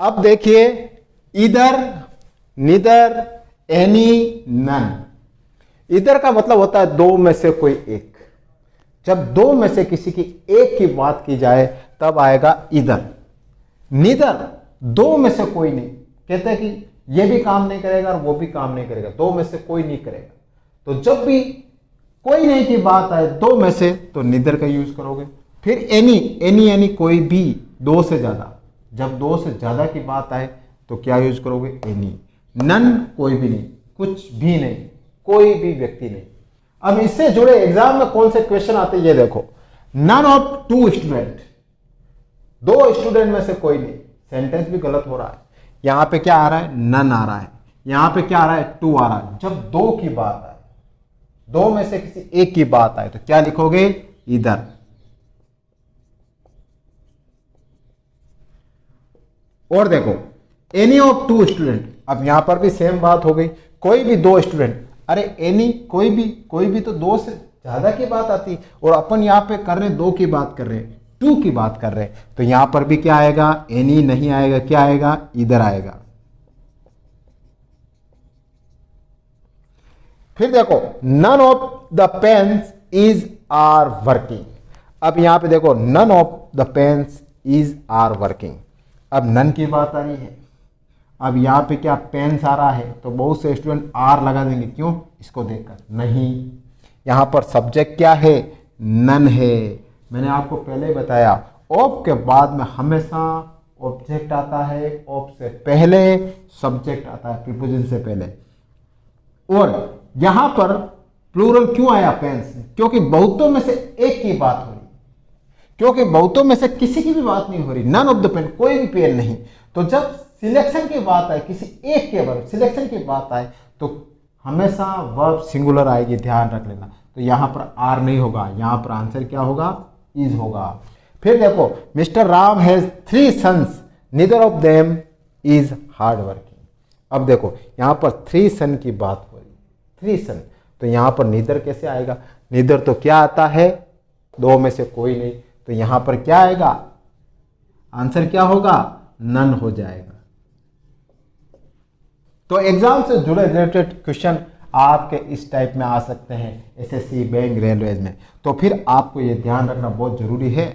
अब देखिए, इधर, निदर, एनी, नन। इधर का मतलब होता है दो में से कोई एक। जब दो में से किसी की एक की बात की जाए तब आएगा इधर। निदर, दो में से कोई नहीं, कहते हैं कि ये भी काम नहीं करेगा और वो भी काम नहीं करेगा, दो में से कोई नहीं करेगा। तो जब भी कोई नहीं की बात आए दो में से, तो निदर का यूज करोगे। फिर एनी, एनी यानी कोई भी, दो से ज्यादा। जब दो से ज्यादा की बात आए तो क्या यूज करोगे? एनी। नन, कोई भी नहीं, कुछ भी नहीं, कोई भी व्यक्ति नहीं। अब इससे जुड़े एग्जाम में कौन से क्वेश्चन आते हैं ये देखो। नन ऑफ टू स्टूडेंट, दो स्टूडेंट में से कोई नहीं। सेंटेंस भी गलत हो रहा है। यहां पे क्या आ रहा है? नन आ रहा है। यहां पे क्या आ रहा है? टू आ रहा है। जब दो की बात आए, दो में से किसी एक की बात आए तो क्या लिखोगे? इधर। और देखो, एनी ऑफ टू स्टूडेंट, अब यहां पर भी सेम बात हो गई। कोई भी दो स्टूडेंट, अरे एनी, कोई भी तो दो से ज्यादा की बात आती, और अपन यहां पे कर रहे हैं दो की बात कर रहे हैं, टू की बात कर रहे हैं, तो यहां पर भी क्या आएगा? एनी नहीं आएगा, क्या आएगा? इधर आएगा। फिर देखो, none of the pens is are working. अब यहां पे देखो, none of the pens is are working. अब नन की बात आ रही है। अब यहां पे क्या पेन्स आ रहा है, तो बहुत से स्टूडेंट आर लगा देंगे, क्यों? इसको देखकर। नहीं, यहां पर सब्जेक्ट क्या है? नन है। मैंने आपको पहले ही बताया, ऑफ के बाद में हमेशा ऑब्जेक्ट आता है, ऑफ से पहले सब्जेक्ट आता है, प्रीपोजिशन से पहले। और यहां पर प्लूरल क्यों आया पेन्स? क्योंकि बहुतों में से एक की बात हो रही, क्योंकि बहुतों में से किसी की भी बात नहीं हो रही। नन ऑफ द पेन, कोई भी पेन नहीं। तो जब सिलेक्शन की बात आए, किसी एक के वर्ब सिलेक्शन की बात आए, तो हमेशा वर्ब सिंगुलर आएगी, ध्यान रख लेना। तो यहां पर आर नहीं होगा, यहां पर आंसर क्या होगा? इज होगा। फिर देखो, Mister Ram has 3 sons, neither of them is hard working. अब देखो, यहां पर 3 सन की बात हो रही, 3 सन, तो यहां पर नीदर कैसे आएगा? नीदर तो क्या आता है? दो में से कोई नहीं, तो यहां पर क्या आएगा? आंसर क्या होगा? नन हो जाएगा। तो एग्जाम से जुड़े रिलेटेड क्वेश्चन आपके इस टाइप में आ सकते हैं एसएससी, बैंक, रेलवेज में। तो फिर आपको ये ध्यान रखना बहुत जरूरी है